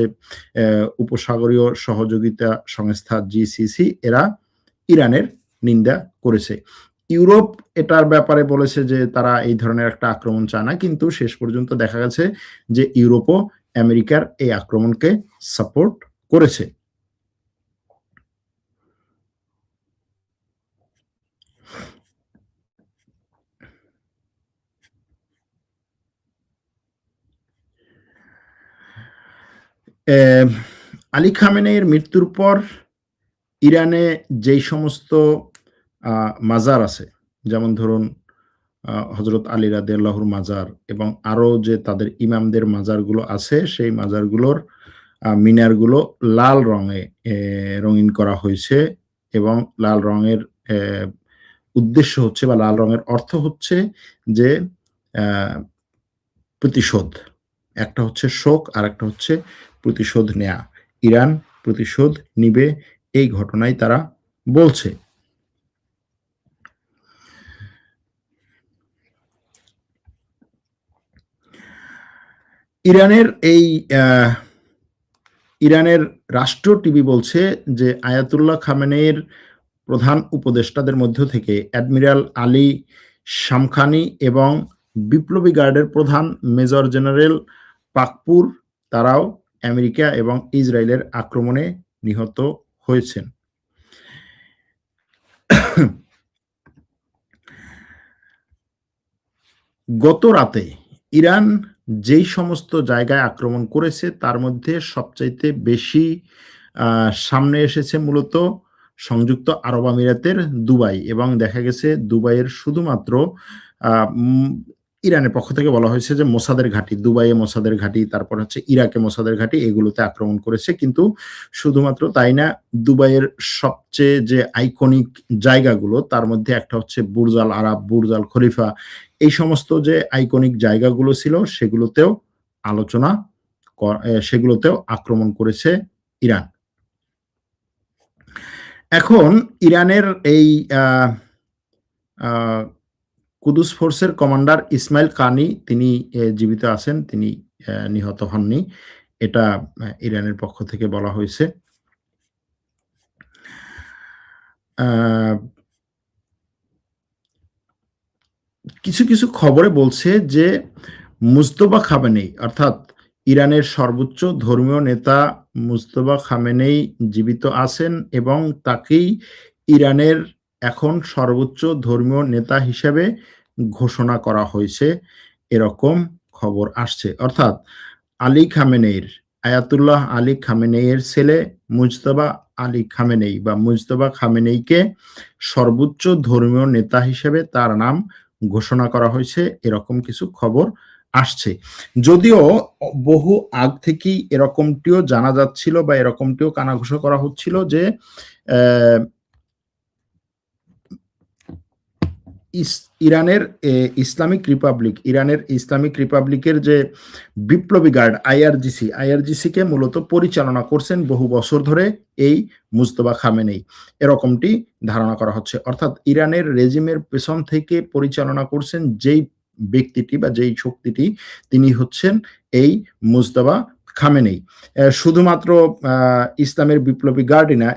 উপসাগরীয় সহযোগিতা সংস্থা জিসিসি, এরা ইরানের নিন্দা করেছে। ইউরোপ এটার ব্যাপারে বলেছে যে তারা এই ধরনের একটা আক্রমণ চায় না, কিন্তু শেষ পর্যন্ত দেখা গেছে যে ইউরোপও আমেরিকার এই আক্রমণকে সাপোর্ট করেছে। আলী খামেনেইর মৃত্যুর পর ইরানে যেই সমস্ত মাজার আছে, যেমন ধরুন হজরত আলী রাদিয়াল্লাহুর মাজার এবং আরো যে তাদের ইমামদের মাজারগুলো আছে, সেই মাজারগুলোর মিনারগুলো লাল রঙে রঙিন করা হয়েছে এবং লাল রঙের উদ্দেশ্য হচ্ছে বা লাল রঙের অর্থ হচ্ছে যে প্রতিশোধ। একটা হচ্ছে শোক আর একটা হচ্ছে প্রতিশোধ নেয়া। ইরান প্রতিশোধ নিবে, এই ঘটনায় তারা বলছে। ইরানের এই ইরানের রাষ্ট্র টিভি বলছে যে আয়াতুল্লাহ খামেনেইর প্রধান উপদেষ্টাদের মধ্য থেকে অ্যাডমিরাল আলী শামখানি এবং বিপ্লবী গার্ডের প্রধান মেজর জেনারেল পাকপুর তারাও আমেরিকা এবং ইসরায়েলের আক্রমণে নিহত হয়েছেন। গত রাতে ইরান যেই সমস্ত জায়গায় আক্রমণ করেছে তার মধ্যে সবচাইতে বেশি সামনে এসেছে মূলত সংযুক্ত আরব আমিরাতের দুবাই, এবং দেখা গেছে দুবাইয়ের শুধুমাত্র ইরানের পক্ষ থেকে বলা হয়েছে যে মোসাদের ঘাঁটি, দুবাইয়ে মোসাদের ঘাঁটি, তারপর হচ্ছে ইরাকে মোসাদের ঘাঁটি, এগুলোতে আক্রমণ করেছে। কিন্তু শুধুমাত্র তাই না, দুবাইয়ের সবচেয়ে যে আইকনিক জায়গাগুলো তার মধ্যে একটা হচ্ছে Burj Al Arab, Burj Al Khalifa, এই সমস্ত যে আইকনিক জায়গাগুলো ছিল সেগুলোতেও সেগুলোতেও আক্রমণ করেছে ইরান। এখন ইরানের এই কুদুস ফোর্সের কমান্ডার ইসমাইল কানি তিনি জীবিত আছেন, তিনি নিহত হননি, এটা ইরানের পক্ষ থেকে বলা হয়েছে। কিছু কিছু খবরে বলছে যে মুজতবা খামেনেই, অর্থাৎ ইরানের সর্বোচ্চ ধর্মীয় নেতা মুজতবা খামেনেই জীবিত আছেন এবং তাকেই ইরানের এখন সর্বোচ্চ ধর্মীয় নেতা হিসেবে ঘোষণা করা হয়েছে, এরকম খবর আসছে। অর্থাৎ আলী খামেনেইর, আয়াতুল্লাহ আলী খামেনেইয়ের ছেলে মুজতবা আলী খামেনেই বা মুজতবা খামেনেইকে সর্বোচ্চ ধর্মীয় নেতা হিসেবে তার নাম ঘোষণা করা হয়েছে, এরকম কিছু খবর আসছে। যদিও বহু আগ থেকেই এরকমটিও জানা যাচ্ছিল বা এরকমটিও কানাঘুষা করা হচ্ছিল যে ইরানের ইসলামিক রিপাবলিকের যে বিপ্লবী গার্ড আইআরজিসি কে মূলত পরিচালনা করছেন বহু বছর ধরে এই মুজতবা খামেনেই, এরকমটি ধারণা করা হচ্ছে। অর্থাৎ ইরানের রেজিমের পেছন থেকে পরিচালনা করছেন যেই ব্যক্তিটি বা যেই শক্তিটি, তিনি হচ্ছেন এই মুজতবা খামেনেই। শুধুমাত্র ইসলামের বিপ্লবী গার্ডই না,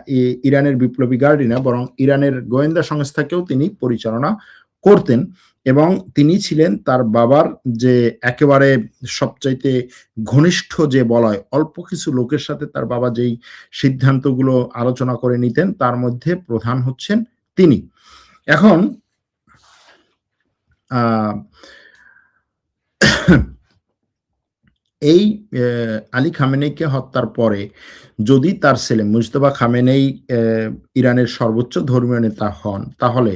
ইরানের বিপ্লবী গার্ডই না, বরং ইরানের গোয়েন্দা সংস্থাকেও তিনি পরিচালনা করতেন এবং তিনি ছিলেন তার বাবার যে একেবারে সবচাইতে ঘনিষ্ঠ যে বলয়, অল্প কিছু লোকের সাথে তার বাবা যেই সিদ্ধান্তগুলো আলোচনা করে নিতেন তার মধ্যে প্রধান হচ্ছেন তিনি। এখন এই আলী খামেনেইকে হত্যার পরে যদি তার ছেলে মুজতবা খামেনেই ইরানের সর্বোচ্চ ধর্মীয় নেতা হন, তাহলে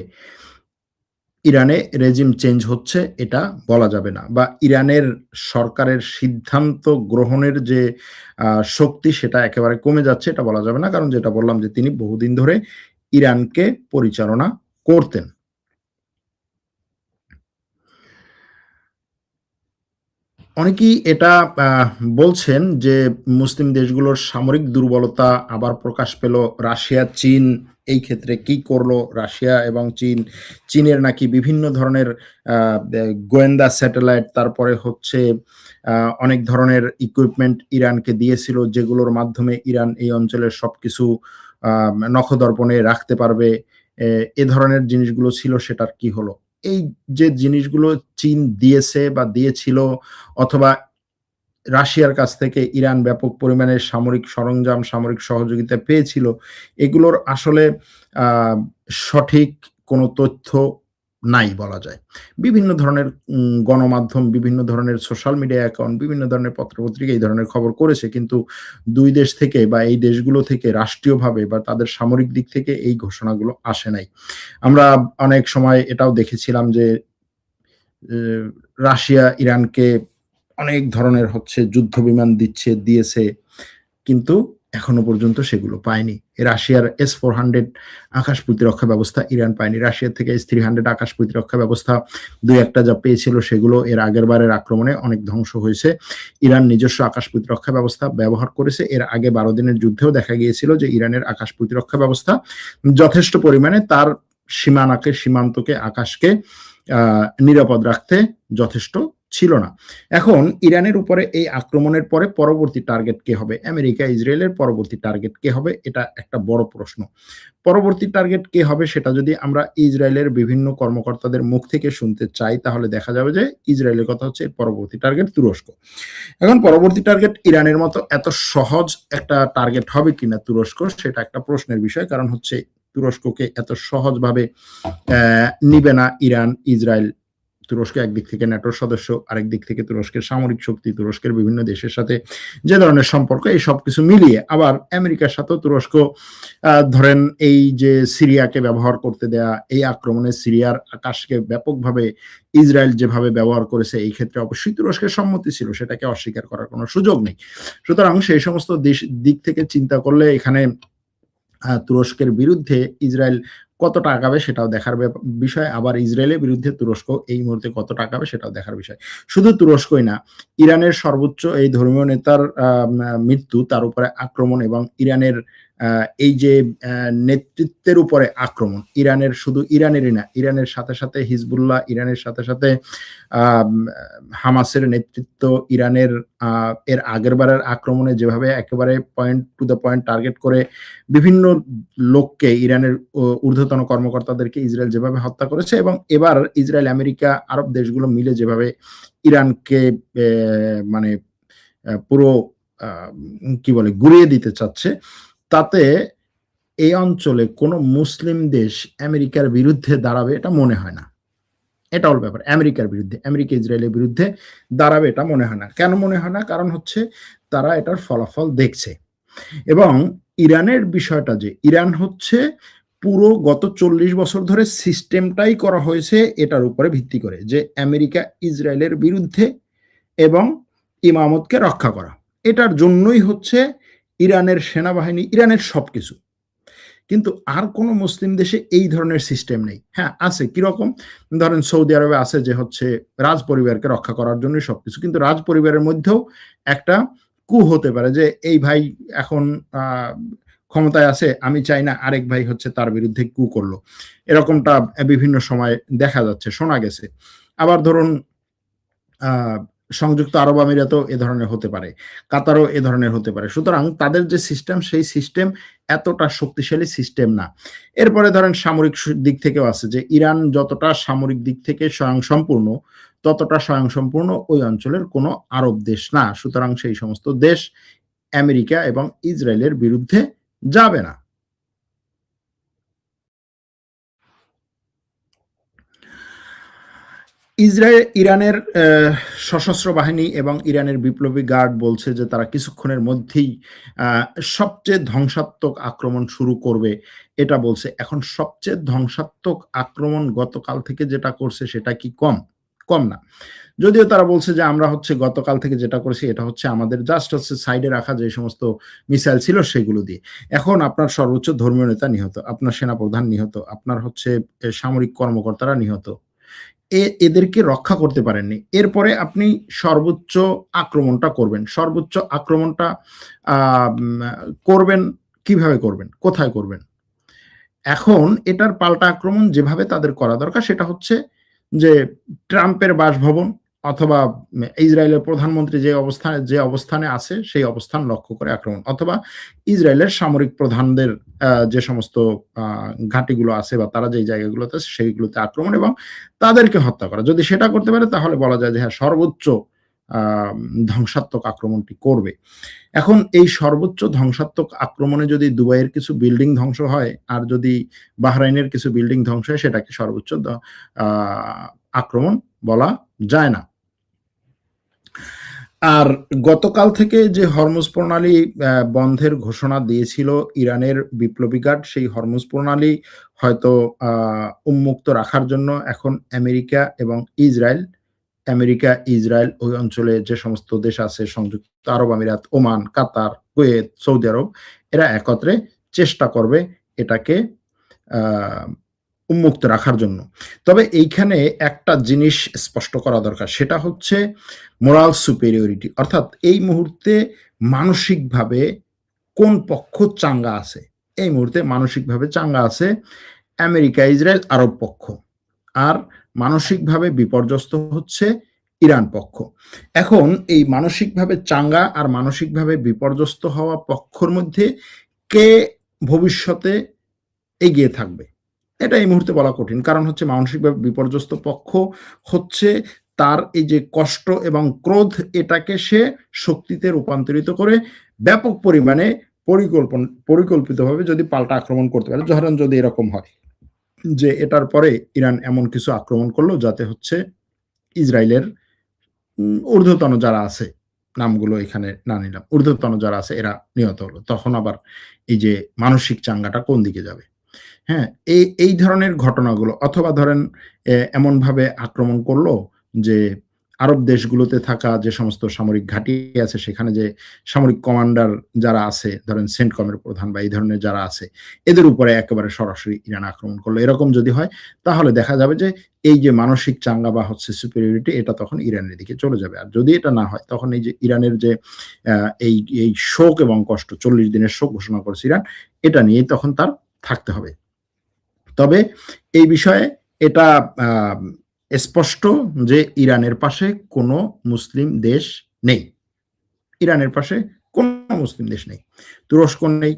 ইরানে রেজিম চেঞ্জ হচ্ছে এটা বলা যাবে না, বা ইরানের সরকারের সিদ্ধান্ত গ্রহণের যে শক্তি সেটা একেবারে কমে যাচ্ছে এটা বলা যাবে না, কারণ যেটা বললাম যে তিনি বহুদিন ধরে ইরানকে পরিচালনা করতেন। অনেকেই এটা বলছেন যে মুসলিম দেশগুলোর সামরিক দুর্বলতা আবার প্রকাশ পেল, রাশিয়া চীন এই ক্ষেত্রে কি করলো, রাশিয়া এবং চীনের নাকি বিভিন্ন ধরনের গোয়েন্দা স্যাটেলাইট, তারপরে হচ্ছে অনেক ধরনের ইকুইপমেন্ট ইরানকে দিয়েছিল যেগুলোর মাধ্যমে ইরান এই অঞ্চলের সবকিছু নখদর্পণে রাখতে পারবে, এ ধরনের জিনিসগুলো ছিল সেটার কি হলো? এই যে জিনিসগুলো চীন দিয়েছে বা দিয়েছিল অথবা রাশিয়ার কাছ থেকে ইরান ব্যাপক পরিমাণে সামরিক সরঞ্জাম, সামরিক সহযোগিতা পেয়েছিল। এগুলোর আসলে আ সঠিক কোনো তথ্য নাই বলা যায়। বিভিন্ন ধরনের গণমাধ্যম, বিভিন্ন ধরনের সোশ্যাল মিডিয়া অ্যাকাউন্ট, বিভিন্ন ধরনের পত্র-পত্রিকা এই ধরনের খবর করেছে। কিন্তু ২ দেশ থেকে বা এই দেশগুলো থেকে রাষ্ট্রীয়ভাবে বা তাদের সামরিক দিক থেকে এই ঘোষণাগুলো আসে নাই। আমরা অনেক সময় এটাও দেখেছিলাম যে এ রাশিয়া ইরানকে অনেক ধরনের যুদ্ধবিমান দিয়েছে। কিন্তু এখনো পর্যন্ত সেগুলো পায়নি। রাশিয়ার S-400 আকাশ প্রতিরক্ষা ব্যবস্থা ইরান পায়নি। রাশিয়ার থেকে S-300 আকাশ প্রতিরক্ষা ব্যবস্থা ২-১ টা যা পেয়েছিল সেগুলো এর আগেরবারের আক্রমণে অনেক ধ্বংস হয়েছে। ইরান নিজস্ব আকাশ প্রতিরক্ষা ব্যবস্থা ব্যবহার করেছে। এর আগে ১২ দিনের যুদ্ধেও দেখা গিয়েছিল যে ইরানের আকাশ প্রতিরক্ষা ব্যবস্থা যথেষ্ট পরিমাণে তার সীমান্তকে, আকাশকে নিরাপদ রাখতে যথেষ্ট ছিল না। এখন ইরানের উপরে এই আক্রমণের পরে পরবর্তী টার্গেট কে হবে? আমেরিকা, ইসরায়েলের পরবর্তী টার্গেট কে হবে? এটা একটা বড় প্রশ্ন। পরবর্তী টার্গেট কে হবে সেটা যদি আমরা ইসরায়েলের বিভিন্ন কর্মকর্তাদের মুখ থেকে শুনতে চাই তাহলে দেখা যাবে যে ইসরায়েলের কথা হচ্ছে এর পরবর্তী টার্গেট তুরস্ক। এখন পরবর্তী টার্গেট ইরানের মতো এত সহজ একটা টার্গেট হবে কিনা তুরস্ক সেটা একটা প্রশ্নের বিষয়। কারণ তুরস্ককে এত সহজভাবে নিবে না ইরান, ইসরায়েল। তুরস্ক একদিক থেকে ন্যাটোর সদস্য, আরেক দিক থেকে তুরস্কের সামরিক শক্তি, তুরস্কের বিভিন্ন দেশের সাথে যে ধরনের সম্পর্ক এই সবকিছু মিলিয়ে আবার আমেরিকার সাথেও তুরস্ক ধরেন এই যে সিরিয়াকে ব্যবহার করতে দেয়া, এই আক্রমণে সিরিয়ার আকাশকে ব্যাপকভাবে ইসরায়েল যেভাবে ব্যবহার করেছে এই ক্ষেত্রে অবশ্যই তুরস্কের সম্মতি ছিল, সেটাকে অস্বীকার করার কোনো সুযোগ নেই। সুতরাং সেই সমস্ত দিক থেকে চিন্তা করলে এখানে তুরস্কের বিরুদ্ধে ইসরায়েল কতটা আগাবে সেটাও দেখার বিষয়। আবার ইসরায়েলের বিরুদ্ধে তুরস্ক এই মুহূর্তে কতটা আগাবে সেটাও দেখার বিষয়। শুধু তুরস্কই না, ইরানের সর্বোচ্চ এই ধর্মীয় নেতার মৃত্যু, তার উপরে আক্রমণ এবং ইরানের এই যে নেতৃত্বের উপরে আক্রমণ, শুধু ইরানেরই না, ইরানের সাথে সাথে হিজবুল্লাহ, ইরানের সাথে সাথে হামাসের নেতৃত্ব, ইরানের এর আগেরবারের আক্রমণে যেভাবে একেবারে point to the point target করে বিভিন্ন লোককে, ইরানের ঊর্ধ্বতন কর্মকর্তাদেরকে ইসরায়েল যেভাবে হত্যা করেছে এবং এবার ইসরায়েল, আমেরিকা, আরব দেশগুলো মিলে যেভাবে ইরানকে মানে পুরো কি বলে গুড়িয়ে দিতে চাচ্ছে, তাতে এই অঞ্চলে কোনো মুসলিম দেশ আমেরিকার বিরুদ্ধে দাঁড়াবে এটা মনে হয় না। এটা হলো ব্যাপার। আমেরিকা ইসরায়েলের বিরুদ্ধে দাঁড়াবে এটা মনে হয় না। কেন মনে হয় না? কারণ তারা এটার ফলাফল দেখছে। এবং ইরানের বিষয়টা যে ইরান পুরো গত ৪০ বছর ধরে সিস্টেমটাই করা হয়েছে এটার উপরে ভিত্তি করে যে আমেরিকা ইসরায়েলের বিরুদ্ধে এবং ইমামতকে রক্ষা করা। এটার জন্যই ইরানের সেনাবাহিনী, ইরানের সবকিছু। কিন্তু আর কোন মুসলিম দেশে এই ধরনের সিস্টেম নেই। হ্যাঁ, আছে কিরকম? ধরেন সৌদি আরবে আছে যে রাজ পরিবারকে রক্ষা করার জন্যই সবকিছু। কিন্তু রাজ পরিবারের মধ্যেও একটা কু হতে পারে যে এই ভাই এখন ক্ষমতায় আছে, আমি চাই না আরেক ভাই তার বিরুদ্ধে কু করলো। এরকমটা বিভিন্ন সময় দেখা যাচ্ছে, শোনা গেছে। আবার ধরুন সংযুক্ত আরব আমিরাতেও এ ধরনের হতে পারে, কাতারও এ ধরনের হতে পারে। সুতরাং তাদের যে সিস্টেম, সেই সিস্টেম এতটা শক্তিশালী সিস্টেম না। এরপরে ধরেন সামরিক দিক থেকেও আছে যে ইরান যতটা সামরিক দিক থেকে স্বয়ংসম্পূর্ণ, ততটা স্বয়ংসম্পূর্ণ ওই অঞ্চলের কোনো আরব দেশ না। সুতরাং সেই সমস্ত দেশ আমেরিকা এবং ইসরায়েলের বিরুদ্ধে যাবে না। ইরানের সশস্ত্র বাহিনী এবং ইরানের বিপ্লবী গার্ড বলছে যে তারা কিছুক্ষণের মধ্যেই সবচেয়ে ধ্বংসাত্মক আক্রমণ শুরু করবে, এটা বলছে। এখন সবচেয়ে ধ্বংসাত্মক আক্রমণ গতকাল থেকে যেটা করছে সেটা কি কম? কম না। যদিও তারা বলছে যে আমরা গতকাল থেকে যেটা করেছি এটা আমাদের জাস্ট সাইডে রাখা যে সমস্ত মিসাইল ছিল সেগুলো দিয়ে। এখন আপনার সর্বোচ্চ ধর্মীয় নেতা নিহত, আপনার সেনাপ্রধান নিহত, আপনার সামরিক কর্মকর্তারা নিহত। এদেরকে রক্ষা করতে পারেননি। এরপরে আপনি সর্বোচ্চ আক্রমণটা করবেন। সর্বোচ্চ আক্রমণটা করবেন কিভাবে করবেন? কোথায় করবেন? এখন এটার পাল্টা আক্রমণ যেভাবে তাদের করা দরকার সেটা যে ট্রাম্পের বাসভবন, অথবা ইসরায়েলের প্রধানমন্ত্রী যে অবস্থানে আছে সেই অবস্থান লক্ষ্য করে আক্রমণ, অথবা ইসরায়েলের সামরিক প্রধানদের যে সমস্ত ঘাঁটিগুলো আছে বা তারা যে জায়গাগুলোতে আছে সেইগুলোতে আক্রমণ এবং তাদেরকে হত্যা করা। যদি সেটা করতে পারে তাহলে বলা যায় যে হ্যাঁ, সর্বোচ্চ ধ্বংসাত্মক আক্রমণটি করবে। এখন এই সর্বোচ্চ ধ্বংসাত্মক আক্রমণে যদি দুবাইয়ের কিছু বিল্ডিং ধ্বংস হয় আর যদি বাহরাইনের কিছু বিল্ডিং ধ্বংস হয়, সেটাকে সর্বোচ্চ আক্রমণ বলা যায় না। আর গতকাল থেকে যে হরমুজ প্রণালী বন্ধের ঘোষণা দিয়েছিল ইরানের বিপ্লবী গার্ড, সেই হরমুজ প্রণালী হয়তো উন্মুক্ত রাখার জন্য এখন ইসরায়েল ওই অঞ্চলে যে সমস্ত দেশ আছে, সংযুক্ত আরব আমিরাত, ওমান, কাতার, কুয়েত, সৌদি আরব, এরা একত্রে চেষ্টা করবে এটাকে উন্মুক্ত রাখার জন্য। তবে এইখানে একটা জিনিস স্পষ্ট করা দরকার, সেটা হচ্ছে মোরাল সুপেরিয়রিটি, অর্থাৎ এই মুহূর্তে মানসিকভাবে কোন পক্ষ চাঙ্গা আছে। এই মুহূর্তে মানসিকভাবে চাঙ্গা আছে আমেরিকা, ইসরায়েল, আরব পক্ষ, আর মানসিকভাবে বিপর্যস্ত হচ্ছে ইরান পক্ষ। এখন এই মানসিকভাবে চাঙ্গা আর মানসিকভাবে বিপর্যস্ত হওয়া পক্ষের মধ্যে কে ভবিষ্যতে এগিয়ে থাকবে এটা এই মুহূর্তে বলা কঠিন। কারণ হচ্ছে মানসিকভাবে বিপর্যস্ত পক্ষ হচ্ছে তার এই যে কষ্ট এবং ক্রোধ, এটাকে সে শক্তিতে রূপান্তরিত করে ব্যাপক পরিমাণে পরিকল্পিতভাবে যদি পাল্টা আক্রমণ করতে পারে। ধরেন যদি এরকম হয় যে এটার পরে ইরান এমন কিছু আক্রমণ করলো যাতে হচ্ছে ইসরায়েলের ঊর্ধ্বতন যারা আছে, নামগুলো এখানে না নিলাম, ঊর্ধ্বতন যারা আছে এরা নিহত হলো, তখন আবার এই যে মানসিক চাঙ্গাটা কোন দিকে যাবে? হ্যাঁ, এই ধরনের ঘটনাগুলো, অথবা ধরেন এমনভাবে আক্রমণ করলো যে আরব দেশগুলোতে থাকা যে সমস্ত সামরিক ঘাঁটি আছে সেখানে যে সামরিক কমান্ডার যারা আছে, ধরেন সেন্টকমের প্রধান বা এই ধরনের যারা আছে, এদের উপরে একেবারে সরাসরি ইরান আক্রমণ করলো। এরকম যদি হয় তাহলে দেখা যাবে যে এই যে মানসিক চাঙ্গা বা হচ্ছে সুপেরিয়রিটি, এটা তখন ইরানের দিকে চলে যাবে। আর যদি এটা না হয় তখন এই যে ইরানের যে এই শোক এবং কষ্ট, 40 দিনের শোক ঘোষণা করেছে ইরান, এটা নিয়ে তখন তার থাকতে হবে। তবে এই বিষয়ে এটা স্পষ্ট যে ইরানের পাশে কোনো মুসলিম দেশ নেই। ইরানের পাশে কোনো মুসলিম দেশ নেই। তুরস্ক নেই,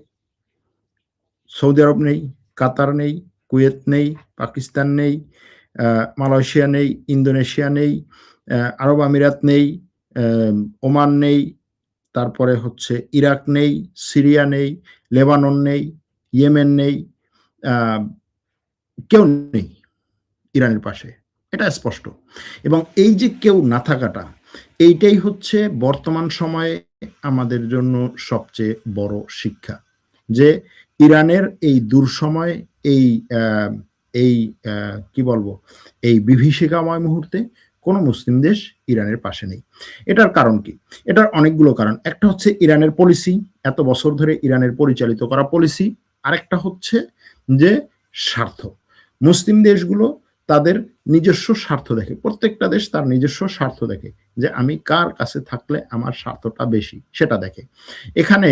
সৌদি আরব নেই, কাতার নেই, কুয়েত নেই, পাকিস্তান নেই, মালয়েশিয়া নেই, ইন্দোনেশিয়া নেই, আরব আমিরাত নেই, ওমান নেই, তারপরে হচ্ছে ইরাক নেই, সিরিয়া নেই, লেবানন নেই, ইয়েমেন নেই, কেউ নেই ইরানের পাশে, এটা স্পষ্ট। এবং এই যে কেউ না থাকাটা, এইটাই হচ্ছে বর্তমান সময়ে আমাদের জন্য সবচেয়ে বড় শিক্ষা, যে ইরানের এই দুঃসময়, এই কি বলবো, এই বিভীষিকাময় মুহূর্তে কোনো মুসলিম দেশ ইরানের পাশে নেই। এটার কারণ কি? এটার অনেকগুলো কারণ। একটা হচ্ছে ইরানের পলিসি, এত বছর ধরে ইরানের পরিচালিত করা পলিসি। আরেকটা হচ্ছে যে স্বার্থ। মুসলিম দেশগুলো তাদের নিজস্ব স্বার্থ দেখে, প্রত্যেকটা দেশ তার নিজস্ব স্বার্থ দেখে, যে আমি কার কাছে থাকলে আমার স্বার্থটা বেশি সেটা দেখে। এখানে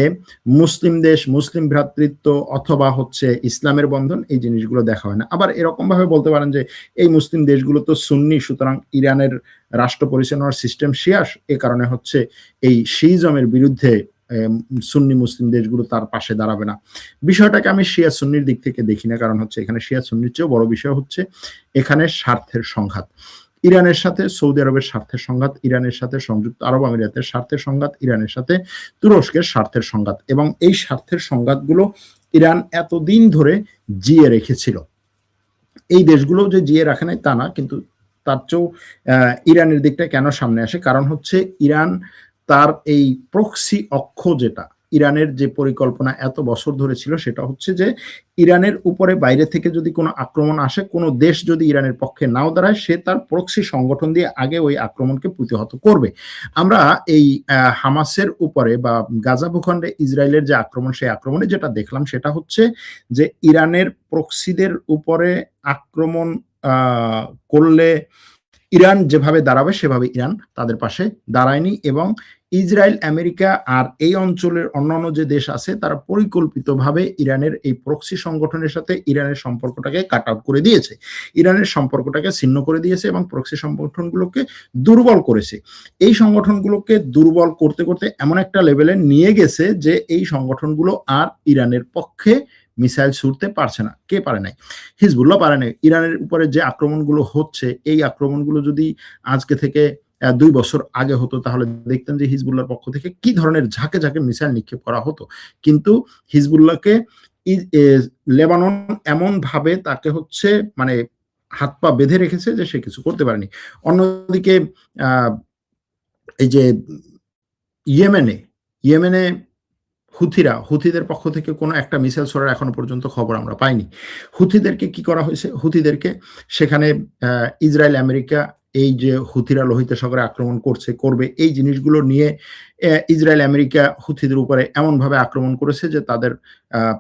মুসলিম দেশ, মুসলিম ভ্রাতৃত্ব অথবা হচ্ছে ইসলামের বন্ধন, এই জিনিসগুলো দেখা হয় না। আবার এরকম ভাবে বলতে পারেন যে এই মুসলিম দেশগুলো তো সুন্নি, সুতরাং ইরানের রাষ্ট্র পরিচালনার সিস্টেম শিয়া, এ কারণে হচ্ছে এই শিইজমের বিরুদ্ধে সুন্নি মুসলিম দেশগুলো তার পাশে দাঁড়াবে না। বিষয়টাকে আমি শিয়া সুন্নির দিক থেকে দেখি না, কারণ হচ্ছে এখানে শিয়া সুন্নির চেয়েও বড় বিষয় হচ্ছে এখানে স্বার্থের সংঘাত। ইরানের সাথে সৌদি আরবের স্বার্থের সংঘাত, ইরানের সাথে সংযুক্ত আরব আমিরাতের স্বার্থের সংঘাত, ইরানের সাথে তুরস্কের স্বার্থের সংঘাত। এবং এই স্বার্থের সংঘাতগুলো ইরান এতদিন ধরে জিয়ে রেখেছিল। এই দেশগুলো যে জিয়ে রাখে নাই তা না, কিন্তু তার চেয়েও ইরানের দিকটা কেন সামনে আসে? কারণ হচ্ছে ইরান তার এই প্রক্সি অক্ষ, যেটা ইরানের যে পরিকল্পনা এত বছর ধরে ছিল, সেটা হচ্ছে যে ইরানের উপরে বাইরে থেকে যদি কোনো আক্রমণ আসে, কোনো দেশ যদি ইরানের পক্ষে নাও দাঁড়ায়, সে তার প্রক্সি সংগঠন দিয়ে আগে ওই আক্রমণকে প্রতিহত করবে। আমরা এই হামাসের উপরে বা গাজা ভূখণ্ডে ইসরায়েলের যে আক্রমণ, সেই আক্রমণে যেটা দেখলাম সেটা হচ্ছে যে ইরানের প্রক্সিদের উপরে আক্রমণ করলে ইরান যেভাবে দাঁড়াবে সেভাবে ইরান তাদের পাশে দাঁড়ায়নি, এবং ইসরায়েল, আমেরিকা আর এই অঞ্চলের অন্যান্য যে দেশ আছে তারা পরিকল্পিতভাবে ইরানের এই প্রক্সি সংগঠনের সাথে ইরানের সম্পর্কটাকে কাট আউট করে দিয়েছে, ইরানের সম্পর্কটাকে ছিন্ন করে দিয়েছে এবং প্রক্সি সংগঠনগুলোকে দুর্বল করেছে। এই সংগঠনগুলোকে দুর্বল করতে করতে এমন একটা লেভেলে নিয়ে গেছে যে এই সংগঠনগুলো আর ইরানের পক্ষে মিসাইল ছুড়তে পারছে না। কে পারে নাই? হিজবুল্লাহ পারে নাই। ইরানের উপরে যে আক্রমণগুলো হচ্ছে, এই আক্রমণগুলো যদি আজকে থেকে ২ বছর আগে হতো তাহলে দেখতেন যে হিজবুল্লাহর পক্ষ থেকে কি ধরনের ঝাঁকে ঝাঁকে মিসাইল নিক্ষেপ করা হতো। কিন্তু হিজবুল্লাহকে লেবানন এমন ভাবে তাকে হচ্ছে মানে হাত পা বেঁধে রেখেছে যে সে কিছু করতে পারেনি। অন্যদিকে এই যে ইয়েমেনে হুথিদের পক্ষ থেকে কোনো একটা মিসাইল ছোড়ার এখনো পর্যন্ত খবর আমরা পাইনি। হুথিদেরকে কি করা হয়েছে? হুথিদেরকে সেখানে ইসরায়েল, আমেরিকা এই যে হুথিরা লোহিত সাগরে আক্রমণ করবে এই জিনিসগুলো নিয়ে ইসরায়েল, আমেরিকা হুথিদের উপরে এমনভাবে আক্রমণ করেছে যে তাদের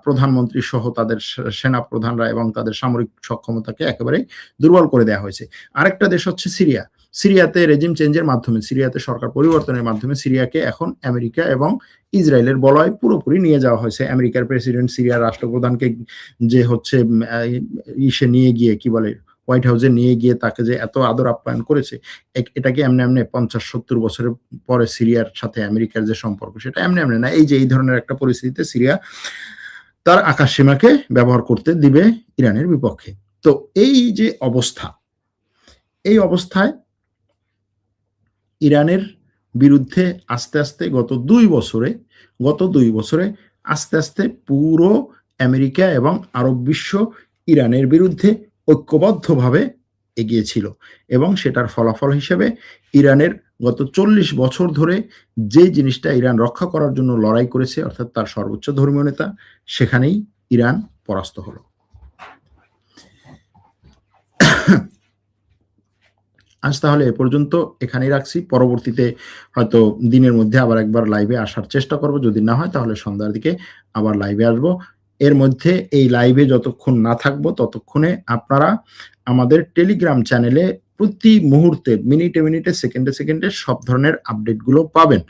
প্রধানমন্ত্রী সহ তাদের সেনা প্রধানরা এবং তাদের সামরিক সক্ষমতাকে একেবারেই দুর্বল করে দেওয়া হয়েছে। আরেকটা দেশ হচ্ছে সিরিয়া। সিরিয়াতে রেজিম চেঞ্জের মাধ্যমে, সিরিয়াতে সরকার পরিবর্তনের মাধ্যমে সিরিয়াকে এখন আমেরিকা এবং ইসরায়েলের বলয় পুরোপুরি নিয়ে যাওয়া হয়েছে। আমেরিকার প্রেসিডেন্ট সিরিয়ার রাষ্ট্রপ্রধানকে যে হচ্ছে ইসে নিয়ে গিয়ে কি বলে হোয়াইট হাউসে নিয়ে গিয়ে তাকে যে এত আদর আপ্যায়ন করেছে, এটাকে এমনি 50-70 বছরের পরে সিরিয়ার সাথে আমেরিকার যে সম্পর্ক সেটা এমনি না। এই যে এই ধরনের একটা পরিস্থিতিতে সিরিয়া তার আকাশ সীমাকে ব্যবহার করতে দিবে ইরানের বিপক্ষে। তো এই যে অবস্থা, এই অবস্থায় ইরানের বিরুদ্ধে আস্তে আস্তে গত 2 বছরে আস্তে আস্তে পুরো আমেরিকা এবং আরব বিশ্ব ইরানের বিরুদ্ধে ঐক্যবদ্ধভাবে এগিয়েছিল এবং সেটার ফলাফল হিসেবে ইরানের গত 40 বছর ধরে যে জিনিসটা ইরান রক্ষা করার জন্য লড়াই করেছে, অর্থাৎ তার সর্বোচ্চ ধর্মীয় নেতা, সেখানেই ইরান পরাস্ত হলো। আজ তাহলে এ পর্যন্ত এখানেই রাখছি। পরবর্তীতে হয়তো দিনের মধ্যে আবার একবার লাইভে আসার চেষ্টা করব, যদি না হয় তাহলে সন্ধ্যার দিকে আবার লাইভে আসবো। এর মধ্যে এই লাইভে যতক্ষণ না থাকবো ততক্ষণে আপনারা আমাদের টেলিগ্রাম চ্যানেলে প্রতি মুহূর্তে, মিনিটে মিনিটে, সেকেন্ডে সেকেন্ডে সব ধরনের আপডেটগুলো পাবেন।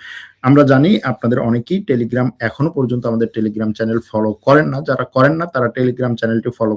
আমরা জানি আপনাদের অনেকেই টেলিগ্রাম এখনো পর্যন্ত আমাদের টেলিগ্রাম চ্যানেল ফলো করেন না। যারা করেন না তারা টেলিগ্রাম চ্যানেলটি ফলো